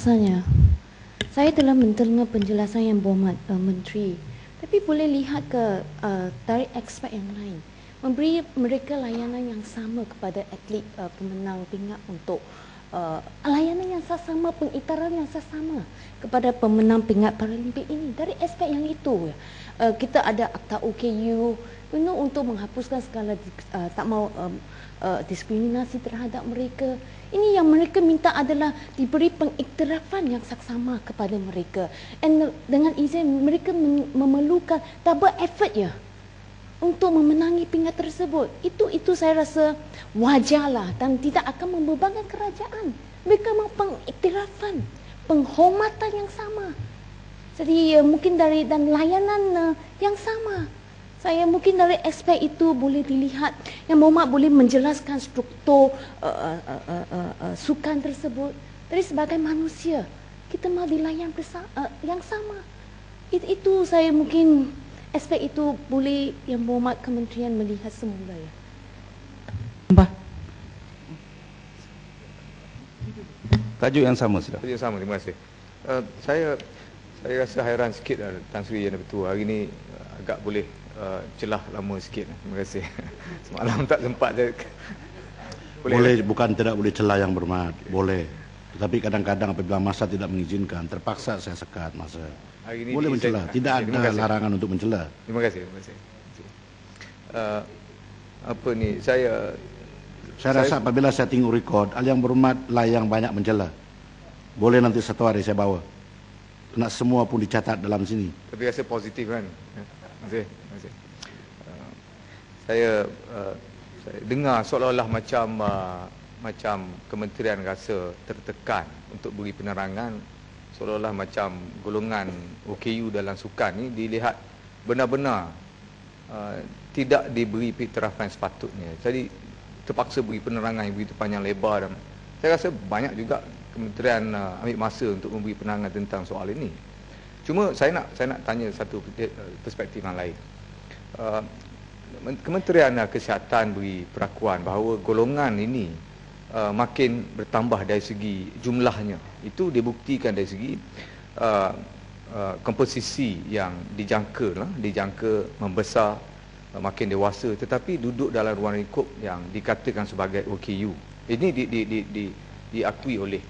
Rasanya, saya telah mendengar penjelasan yang berhormat Menteri, tapi boleh lihat ke dari aspek yang lain, memberi mereka layanan yang sama kepada atlet pemenang pingat untuk layanan yang sama, pengiktaran yang sama kepada pemenang pingat Paralimpik ini. Dari aspek yang itu, kita ada Akta OKU untuk menghapuskan segala tak mau diskriminasi terhadap mereka. Ini yang mereka minta adalah diberi pengiktirafan yang saksama kepada mereka. And dengan izin mereka memerlukan double effort ya untuk memenangi pingat tersebut. Itu saya rasa wajarlah dan tidak akan membebankan kerajaan. Mereka mahu pengiktirafan, penghormatan yang sama. Jadi mungkin dari dan layanan yang sama. Saya mungkin dari aspek itu boleh dilihat yang Muhammad boleh menjelaskan struktur sukan tersebut. Dari sebagai manusia, kita mahu dilayan yang sama. Itu saya mungkin aspek itu boleh yang Muhammad Kementerian melihat semula ya. Tajuk yang sama sudah. Tajuk yang sama, terima kasih. Saya rasa hairan sikit Tan Sri Yang Di-Pertua. Hari ini agak boleh celah lama sikit. Terima kasih. Semalam tak sempat. Boleh, bukan tidak boleh celah yang berhormat. Boleh. Tetapi kadang-kadang apabila masa tidak mengizinkan, terpaksa saya sekat masa. Hari ini boleh mencela. Tidak ada larangan untuk mencela. Terima kasih. Terima kasih. Apa ni, saya rasa apabila saya tengok rekod, Yang Berhormat lah yang banyak mencela. Boleh nanti satu hari saya bawa. Nak semua pun dicatat dalam sini. Tapi rasa positif kan. Terima kasih. Saya dengar seolah-olah macam kementerian rasa tertekan untuk beri penerangan, seolah-olah macam golongan OKU dalam sukan ni dilihat benar-benar tidak diberi iktirafan sepatutnya. Jadi terpaksa beri penerangan yang begitu panjang lebar, dan saya rasa banyak juga kementerian ambil masa untuk memberi penerangan tentang soal ini. Cuma saya nak tanya satu perspektif yang lain. Kementerian Kesihatan beri perakuan bahawa golongan ini makin bertambah dari segi jumlahnya. Itu dibuktikan dari segi komposisi yang dijangka membesar, makin dewasa, tetapi duduk dalam ruang lingkup yang dikatakan sebagai OKU. Ini diakui oleh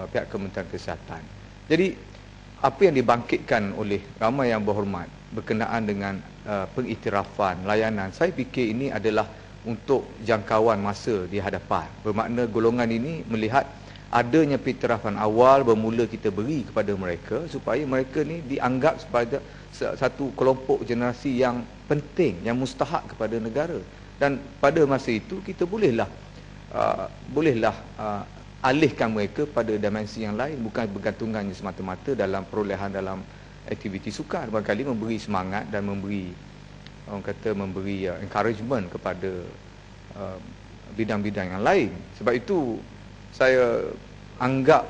pihak Kementerian Kesihatan. Jadi apa yang dibangkitkan oleh ramai yang berhormat berkenaan dengan pengiktirafan layanan, saya fikir ini adalah untuk jangkauan masa di hadapan. Bermakna golongan ini melihat adanya pengiktirafan awal bermula kita beri kepada mereka supaya mereka ni dianggap sebagai satu kelompok generasi yang penting, yang mustahak kepada negara. Dan pada masa itu kita bolehlah alihkan mereka pada dimensi yang lain, bukan bergantungannya semata-mata dalam perolehan dalam aktiviti sukan. Barangkali memberi semangat dan memberi encouragement kepada bidang-bidang yang lain. Sebab itu saya anggap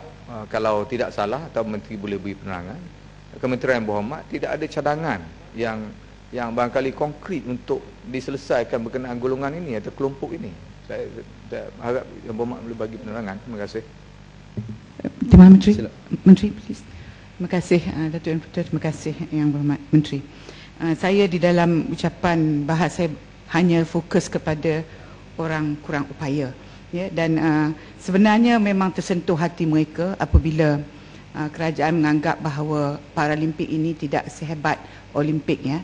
kalau tidak salah atau Menteri boleh beri penerangan, Kementerian Berhormat tidak ada cadangan yang barangkali konkret untuk diselesaikan berkenaan golongan ini atau kelompok ini. Saya harap Yang Berhormat boleh bagi penerangan. Terima kasih. Terima Menteri. Menteri, please. Terima kasih Datuk Yang Di-Pertua. Terima kasih Yang Berhormat Menteri. Saya di dalam ucapan bahas saya hanya fokus kepada orang kurang upaya, ya, dan sebenarnya memang tersentuh hati mereka apabila kerajaan menganggap bahawa Paralimpik ini tidak sehebat Olimpik, ya.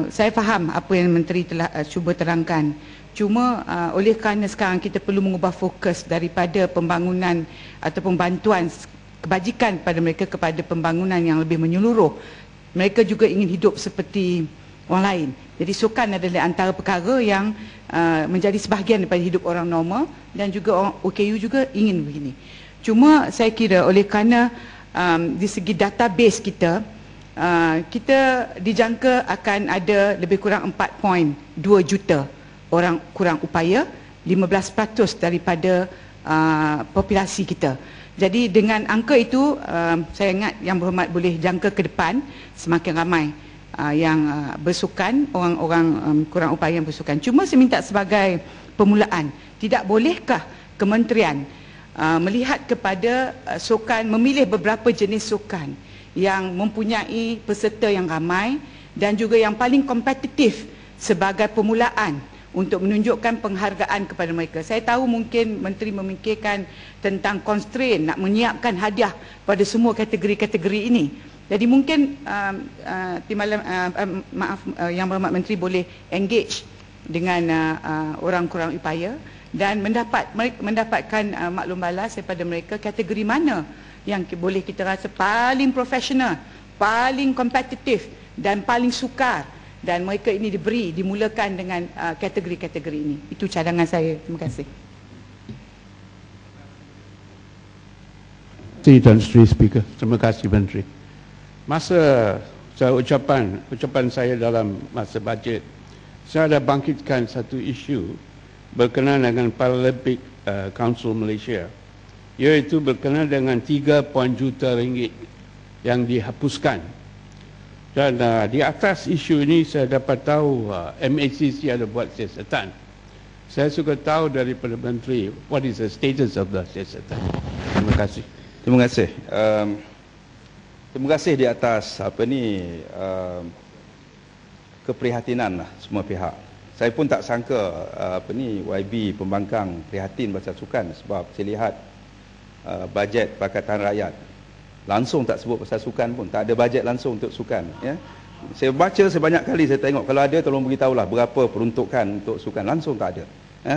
Saya faham apa yang Menteri telah cuba terangkan. Cuma oleh kerana sekarang kita perlu mengubah fokus daripada pembangunan ataupun bantuan kebajikan pada mereka kepada pembangunan yang lebih menyeluruh. Mereka juga ingin hidup seperti orang lain. Jadi sukan adalah antara perkara yang menjadi sebahagian daripada hidup orang normal, dan juga orang OKU juga ingin begini. Cuma saya kira oleh kerana di segi database kita, kita dijangka akan ada lebih kurang 4.2 juta orang kurang upaya, 15% daripada populasi kita. Jadi dengan angka itu, saya ingat Yang Berhormat boleh jangka ke depan semakin ramai yang bersukan, orang-orang kurang upaya yang bersukan. Cuma saya minta sebagai permulaan, tidak bolehkah kementerian melihat kepada sukan, memilih beberapa jenis sukan yang mempunyai peserta yang ramai dan juga yang paling kompetitif sebagai permulaan untuk menunjukkan penghargaan kepada mereka. Saya tahu mungkin Menteri memikirkan tentang constraint, nak menyiapkan hadiah pada semua kategori-kategori ini. Jadi mungkin Yang Berhormat Menteri boleh engage dengan orang kurang upaya dan mendapatkan maklum balas daripada mereka kategori mana yang boleh kita rasa paling profesional, paling kompetitif dan paling sukar, dan mereka ini dimulakan dengan kategori-kategori ini. Itu cadangan saya. Terima kasih. Tuan Sri Speaker, terima kasih Menteri. Masa ucapan saya dalam masa bajet, saya ada bangkitkan satu isu berkenaan dengan Paralympic Council Malaysia, iaitu berkenaan dengan 3 juta ringgit yang dihapuskan. Dan di atas isu ini saya dapat tahu MACC ada buat siasatan. Saya suka tahu daripada Menteri, what is the status of the siasatan? Terima kasih. Terima kasih. Terima kasih di atas keprihatinan lah semua pihak. Saya pun tak sangka YB Pembangkang prihatin pasal sukan, sebab saya lihat bajet Pakatan Rakyat langsung tak sebut pasal sukan pun, tak ada bajet langsung untuk sukan, ya. Saya baca sebanyak kali, saya tengok, kalau ada tolong beritahulah berapa peruntukan untuk sukan, langsung tak ada,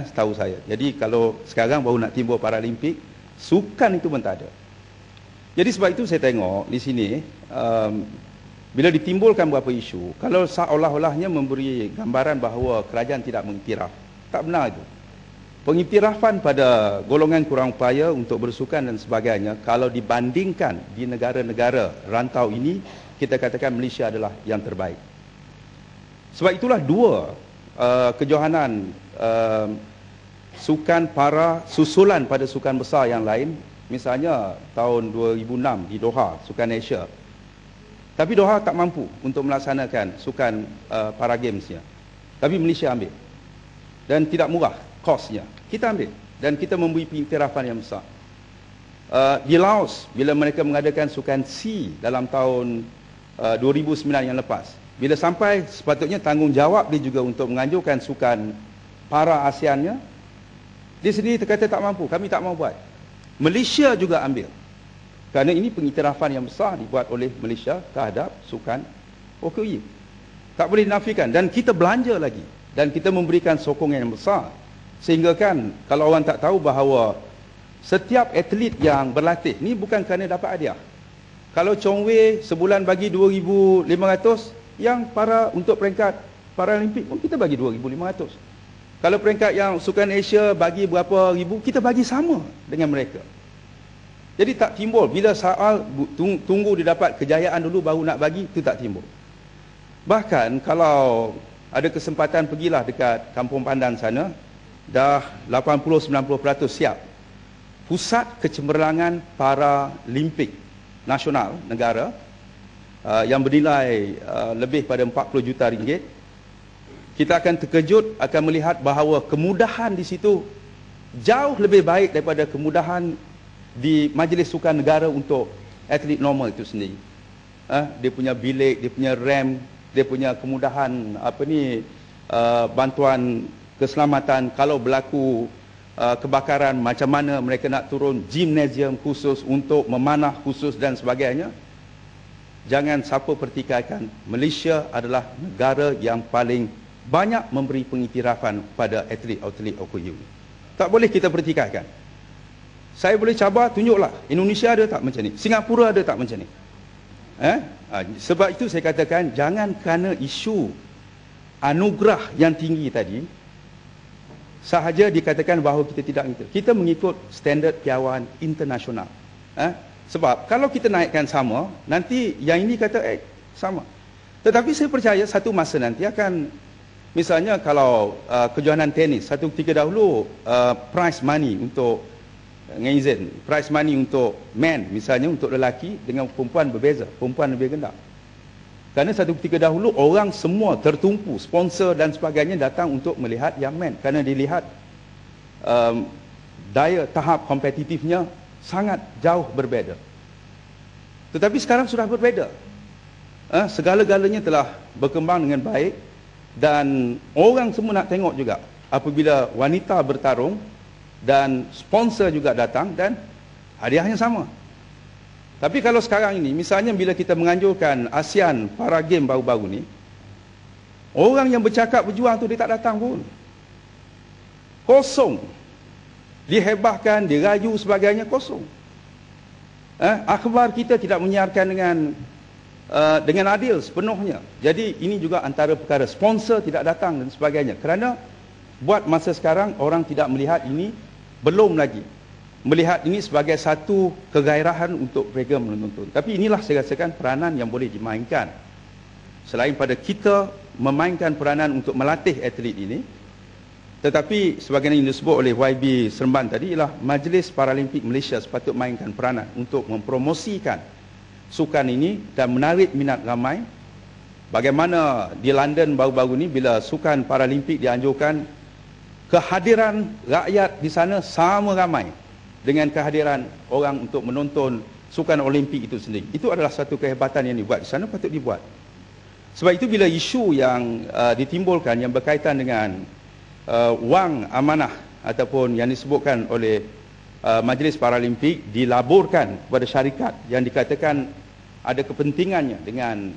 setahu saya. Jadi kalau sekarang baru nak timbul Paralimpik, sukan itu pun tak ada. Jadi sebab itu saya tengok di sini bila ditimbulkan beberapa isu, kalau seolah-olahnya memberi gambaran bahawa kerajaan tidak mengiktiraf, tak benar itu. Pengiktirafan pada golongan kurang upaya untuk bersukan dan sebagainya, kalau dibandingkan di negara-negara rantau ini, kita katakan Malaysia adalah yang terbaik. Sebab itulah dua kejohanan sukan para susulan pada sukan besar yang lain, misalnya tahun 2006 di Doha, Sukan Asia. Tapi Doha tak mampu untuk melaksanakan sukan para gamesnya. Tapi Malaysia ambil. Dan tidak murah kosnya. Kita ambil. Dan kita memberi pengiktirafan yang besar. Di Laos, bila mereka mengadakan sukan C dalam tahun 2009 yang lepas, bila sampai sepatutnya tanggungjawab dia juga untuk menganjurkan sukan para ASEAN-nya, dia sendiri terkata tak mampu, kami tak mau buat. Malaysia juga ambil. Kerana ini pengiktirafan yang besar dibuat oleh Malaysia terhadap sukan OKU. Tak boleh dinafikan. Dan kita belanja lagi. Dan kita memberikan sokongan yang besar. Sehingga kan, kalau orang tak tahu bahawa setiap atlet yang berlatih, ni bukan kerana dapat hadiah. Kalau Chong Wei sebulan bagi 2,500, yang para untuk peringkat Paralimpik pun kita bagi 2,500. Kalau peringkat yang Sukan Asia bagi berapa ribu, kita bagi sama dengan mereka. Jadi tak timbul. Bila soal tunggu dia dapat kejayaan dulu baru nak bagi, itu tak timbul. Bahkan kalau ada kesempatan pergilah dekat Kampung Pandan sana, dah 80-90% siap. Pusat Kecemerlangan Paralimpik Nasional negara yang bernilai lebih pada 40 juta ringgit. Kita akan terkejut akan melihat bahawa kemudahan di situ jauh lebih baik daripada kemudahan di Majlis Sukan Negara untuk atlet normal itu sendiri. Dia punya bilik, dia punya ramp, dia punya kemudahan bantuan keselamatan kalau berlaku kebakaran, macam mana mereka nak turun, gimnasium khusus untuk memanah khusus dan sebagainya. Jangan siapa pertikaikan, Malaysia adalah negara yang paling banyak memberi pengiktirafan pada atlet-atlet OKU. Tak boleh kita pertikaikan. Saya boleh cabar, tunjuklah. Indonesia ada tak macam ni? Singapura ada tak macam ni? Sebab itu saya katakan, jangan kerana isu anugerah yang tinggi tadi, sahaja dikatakan bahawa kita tidak mengikut. Kita mengikut standard piawaan internasional. Sebab kalau kita naikkan sama, nanti yang ini kata sama. Tetapi saya percaya satu masa nanti akan, misalnya kalau kejohanan tenis, satu ketika dahulu prize money untuk ngizin, prize money untuk men, misalnya untuk lelaki dengan perempuan berbeza, perempuan lebih rendah. Kerana satu ketika dahulu orang semua tertumpu, sponsor dan sebagainya datang untuk melihat yang men, kerana dilihat daya tahap kompetitifnya sangat jauh berbeza. Tetapi sekarang sudah berbeza. Segala-galanya telah berkembang dengan baik dan orang semua nak tengok juga apabila wanita bertarung dan sponsor juga datang dan hadiahnya sama. Tapi kalau sekarang ini, misalnya bila kita menganjurkan ASEAN Para Game baru-baru ni, orang yang bercakap berjuang tu dia tak datang pun. Kosong. Dihebahkan, dirayu sebagainya, kosong. Akhbar kita tidak menyiarkan dengan adil sepenuhnya. Jadi ini juga antara perkara, sponsor tidak datang dan sebagainya. Kerana buat masa sekarang orang tidak melihat ini, belum lagi melihat ini sebagai satu kegairahan untuk mereka menonton. Tapi inilah saya rasakan peranan yang boleh dimainkan. Selain pada kita memainkan peranan untuk melatih atlet ini, tetapi sebagaimana yang disebut oleh YB Seremban tadi, ialah Majlis Paralimpik Malaysia sepatut mainkan peranan untuk mempromosikan sukan ini dan menarik minat ramai. Bagaimana di London baru-baru ni bila sukan Paralimpik dianjurkan, kehadiran rakyat di sana sama ramai dengan kehadiran orang untuk menonton sukan Olimpik itu sendiri. Itu adalah satu kehebatan yang dibuat di sana, patut dibuat. Sebab itu bila isu yang ditimbulkan yang berkaitan dengan wang amanah ataupun yang disebutkan oleh Majlis Paralimpik dilaburkan kepada syarikat yang dikatakan ada kepentingannya dengan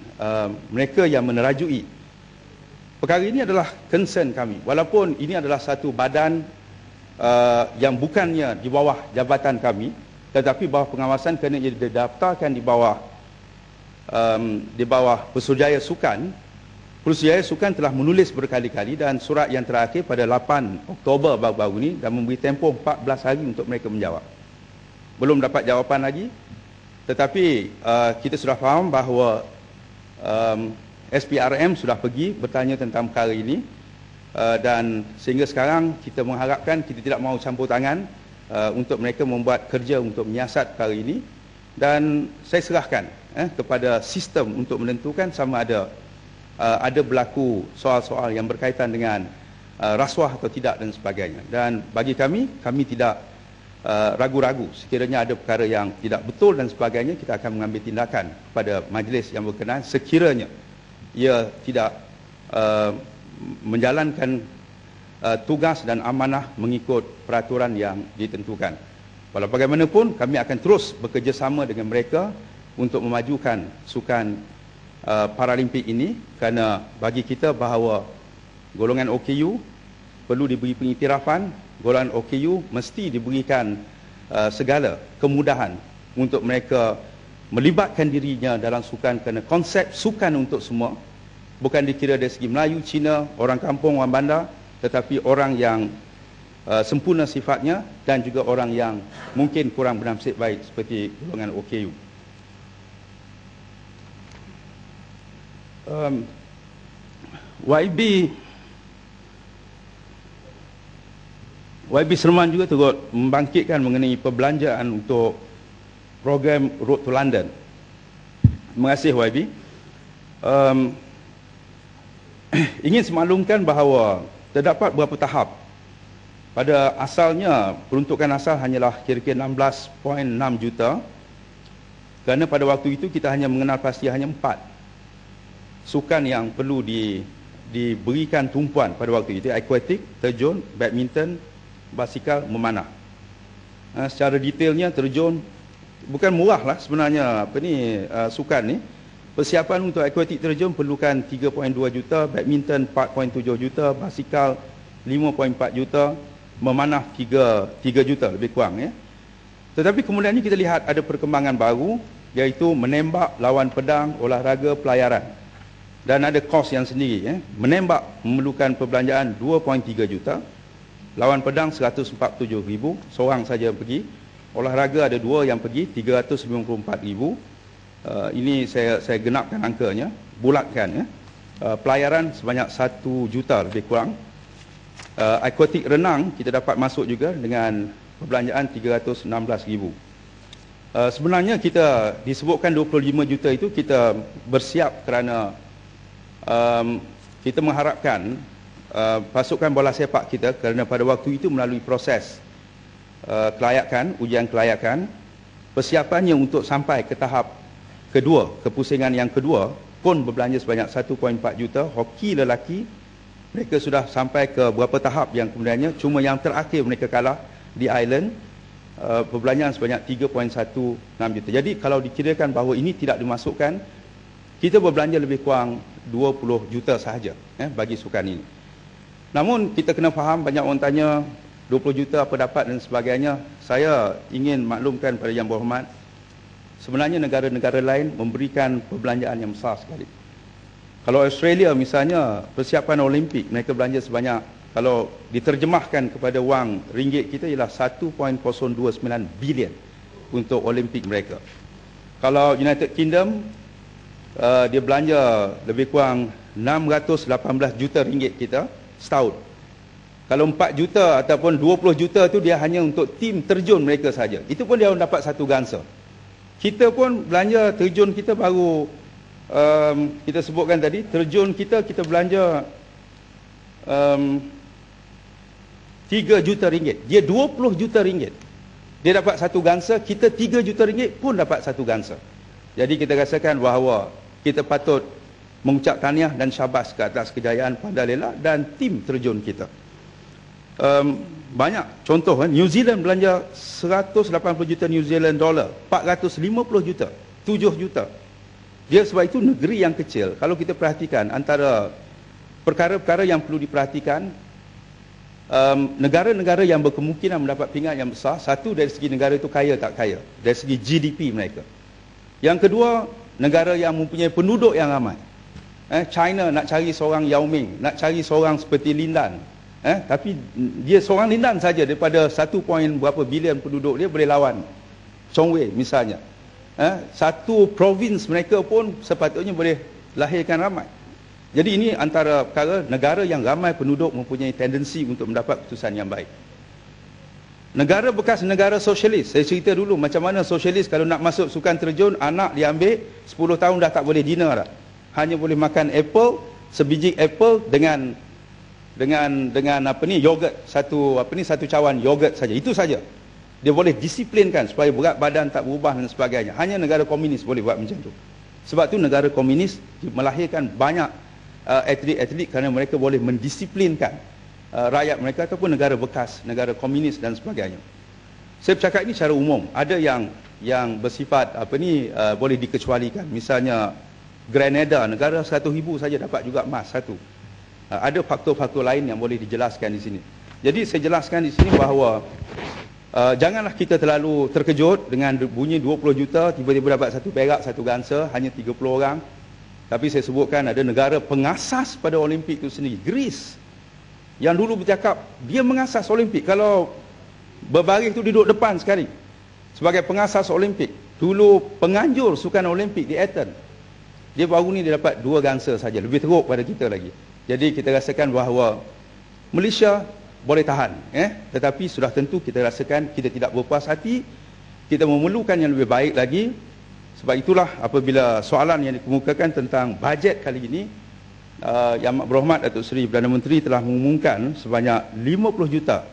mereka yang menerajui. Perkara ini adalah concern kami. Walaupun ini adalah satu badan yang bukannya di bawah jabatan kami, tetapi bawah pengawasan kerana ia didaftarkan di bawah Pesuruhjaya Sukan. Pesuruhjaya Sukan telah menulis berkali-kali dan surat yang terakhir pada 8 Oktober baru-baru ini dan memberi tempoh 14 hari untuk mereka menjawab. Belum dapat jawapan lagi, tetapi kita sudah faham bahawa SPRM sudah pergi bertanya tentang perkara ini dan sehingga sekarang kita mengharapkan, kita tidak mahu campur tangan untuk mereka membuat kerja untuk menyiasat perkara ini, dan saya serahkan kepada sistem untuk menentukan sama ada berlaku soal-soal yang berkaitan dengan rasuah atau tidak dan sebagainya. Dan bagi kami tidak ragu-ragu sekiranya ada perkara yang tidak betul dan sebagainya, kita akan mengambil tindakan kepada majlis yang berkenaan sekiranya ia tidak menjalankan tugas dan amanah mengikut peraturan yang ditentukan. Walau bagaimanapun kami akan terus bekerjasama dengan mereka untuk memajukan sukan Paralimpik ini, kerana bagi kita bahawa golongan OKU perlu diberi pengiktirafan, golongan OKU mesti diberikan segala kemudahan untuk mereka melibatkan dirinya dalam sukan, kerana konsep sukan untuk semua bukan dikira dari segi Melayu, Cina, orang kampung, orang bandar, tetapi orang yang sempurna sifatnya dan juga orang yang mungkin kurang bernasib baik seperti golongan OKU. YB Seremban juga turut membangkitkan mengenai perbelanjaan untuk program Road to London. Terima kasih YB. Ingin semaklumkan bahawa terdapat beberapa tahap. Pada asalnya peruntukan asal hanyalah kira-kira 16.6 juta, kerana pada waktu itu kita hanya mengenal pasti hanya 4 sukan yang perlu diberikan tumpuan pada waktu itu: akuatik, terjun, badminton, basikal, memanah. Secara detailnya terjun bukan murah lah sebenarnya sukan ni. Persiapan untuk akuatik terjun perlukan 3.2 juta, badminton 4.7 juta, basikal 5.4 juta, memanah 3 juta lebih kurang ya. Tetapi kemudian ni kita lihat ada perkembangan baru, iaitu menembak, lawan pedang, olahraga, pelayaran. Dan ada kos yang sendiri ya. Menembak memerlukan perbelanjaan 2.3 juta, lawan pedang 147,000, seorang saja pergi. Olahraga ada 2 yang pergi, 394,000. Ini saya genapkan angkanya, bulatkan ya. Pelayaran sebanyak 1 juta lebih kurang. Akuatik renang kita dapat masuk juga dengan perbelanjaan 316,000. Sebenarnya kita disebutkan 25 juta itu kita bersiap kerana kita mengharapkan pasukan bola sepak kita, kerana pada waktu itu melalui proses kelayakan, ujian kelayakan. Persiapannya untuk sampai ke tahap kedua, kepusingan yang kedua pun berbelanja sebanyak 1.4 juta. Hoki lelaki mereka sudah sampai ke beberapa tahap yang kemudiannya, cuma yang terakhir mereka kalah di Ireland, perbelanjaan sebanyak 3.16 juta. Jadi kalau dikirakan bahawa ini tidak dimasukkan, kita berbelanja lebih kurang 20 juta sahaja bagi sukan ini. Namun kita kena faham, banyak orang tanya 20 juta apa dapat dan sebagainya. Saya ingin maklumkan pada Yang Berhormat, sebenarnya negara-negara lain memberikan perbelanjaan yang besar sekali. Kalau Australia misalnya, persiapan Olimpik mereka belanja sebanyak, kalau diterjemahkan kepada wang ringgit kita, ialah 1.029 bilion untuk Olimpik mereka. Kalau United Kingdom, dia belanja lebih kurang 618 juta ringgit kita setahun. Kalau 4 juta ataupun 20 juta tu dia hanya untuk tim terjun mereka saja. Itu pun dia dapat satu gansa. Kita pun belanja terjun kita baru, kita sebutkan tadi, terjun kita belanja 3 juta ringgit. Dia 20 juta ringgit. Dia dapat satu gansa, kita 3 juta ringgit pun dapat satu gansa. Jadi kita rasakan bahawa kita patut mengucap tahniah dan syabas ke atas kejayaan Pandalela dan tim terjun kita. Banyak contoh, New Zealand belanja 180 juta New Zealand dollar, 450 juta, 7 juta. Dia sebab itu negeri yang kecil. Kalau kita perhatikan antara perkara-perkara yang perlu diperhatikan, negara-negara yang berkemungkinan mendapat pingat yang besar, satu dari segi negara itu kaya tak kaya, dari segi GDP mereka. Yang kedua, negara yang mempunyai penduduk yang ramai. China nak cari seorang Yao Ming, nak cari seorang seperti Lin Dan, tapi dia seorang Lin Dan saja daripada 1 berapa bilion penduduk dia boleh lawan Chong Wei misalnya. Satu provinsi mereka pun sepatutnya boleh lahirkan ramai. Jadi ini antara perkara negara yang ramai penduduk mempunyai tendensi untuk mendapat keputusan yang baik. Negara bekas negara sosialis, saya cerita dulu macam mana sosialis kalau nak masuk sukan terjun, anak diambil 10 tahun dah tak boleh dinner dah. Hanya boleh makan apple, sebiji apple dengan yogurt, satu cawan yogurt saja. Itu saja. Dia boleh disiplinkan supaya berat badan tak berubah dan sebagainya. Hanya negara komunis boleh buat macam tu. Sebab tu negara komunis melahirkan banyak atlet-atlet kerana mereka boleh mendisiplinkan rakyat mereka, ataupun negara bekas, negara komunis dan sebagainya. Saya bercakap ini secara umum. Ada yang bersifat boleh dikecualikan. Misalnya Grenada, negara 100,000 saja dapat juga emas satu. Ada faktor-faktor lain yang boleh dijelaskan di sini. Jadi saya jelaskan di sini bahawa janganlah kita terlalu terkejut dengan bunyi 20 juta tiba-tiba dapat satu perak, satu gansa, hanya 30 orang. Tapi saya sebutkan ada negara pengasas pada Olimpik itu sendiri, Greece, yang dulu bercakap dia mengasas Olimpik. Kalau berbaris itu duduk depan sekali sebagai pengasas Olimpik. Dulu penganjur sukan Olimpik di Athens. Dia baru ni dia dapat 2 gansa saja, lebih teruk pada kita lagi. Jadi kita rasakan bahawa Malaysia boleh tahan, tetapi sudah tentu kita rasakan kita tidak berpuas hati, kita memerlukan yang lebih baik lagi. Sebab itulah apabila soalan yang dikemukakan tentang bajet kali ini, Yang Amat Berhormat Datuk Seri Perdana Menteri telah mengumumkan sebanyak 50 juta.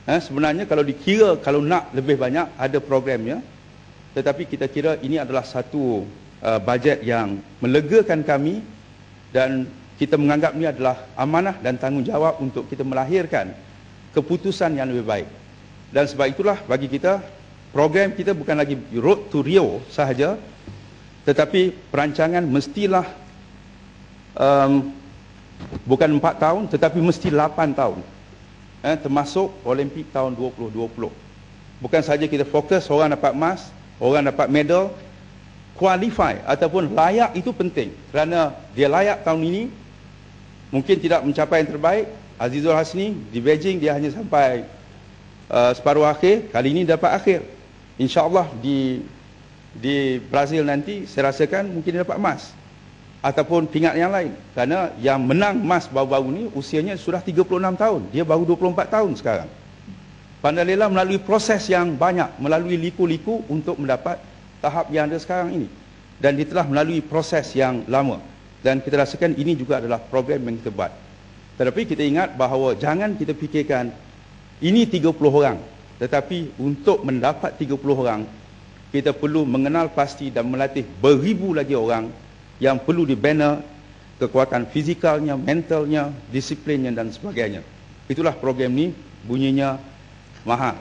Sebenarnya kalau dikira, kalau nak lebih banyak, ada programnya. Tetapi kita kira ini adalah satu bajet yang melegakan kami, dan kita menganggap ini adalah amanah dan tanggungjawab untuk kita melahirkan keputusan yang lebih baik. Dan sebab itulah bagi kita, program kita bukan lagi Road to Rio sahaja, tetapi perancangan mestilah bukan 4 tahun, tetapi mesti 8 tahun, termasuk Olimpik tahun 2020. Bukan saja kita fokus orang dapat emas, orang dapat medal, qualify ataupun layak itu penting. Kerana dia layak tahun ini, mungkin tidak mencapai yang terbaik. Azizul Hasni di Beijing dia hanya sampai separuh akhir, kali ini dapat akhir. InsyaAllah di Brazil nanti saya rasakan mungkin dia dapat emas ataupun pingat yang lain. Kerana yang menang emas baru-baru ni usianya sudah 36 tahun, dia baru 24 tahun sekarang. Pandalela melalui proses yang banyak, melalui liku-liku untuk mendapat tahap yang ada sekarang ini, dan dia telah melalui proses yang lama, dan kita rasakan ini juga adalah program yang kita buat. Tetapi kita ingat bahawa jangan kita fikirkan ini 30 orang, Tetapi untuk mendapat 30 orang, kita perlu mengenal pasti dan melatih beribu lagi orang yang perlu dibina kekuatan fizikalnya, mentalnya, disiplinnya dan sebagainya. Itulah program ni bunyinya mahal.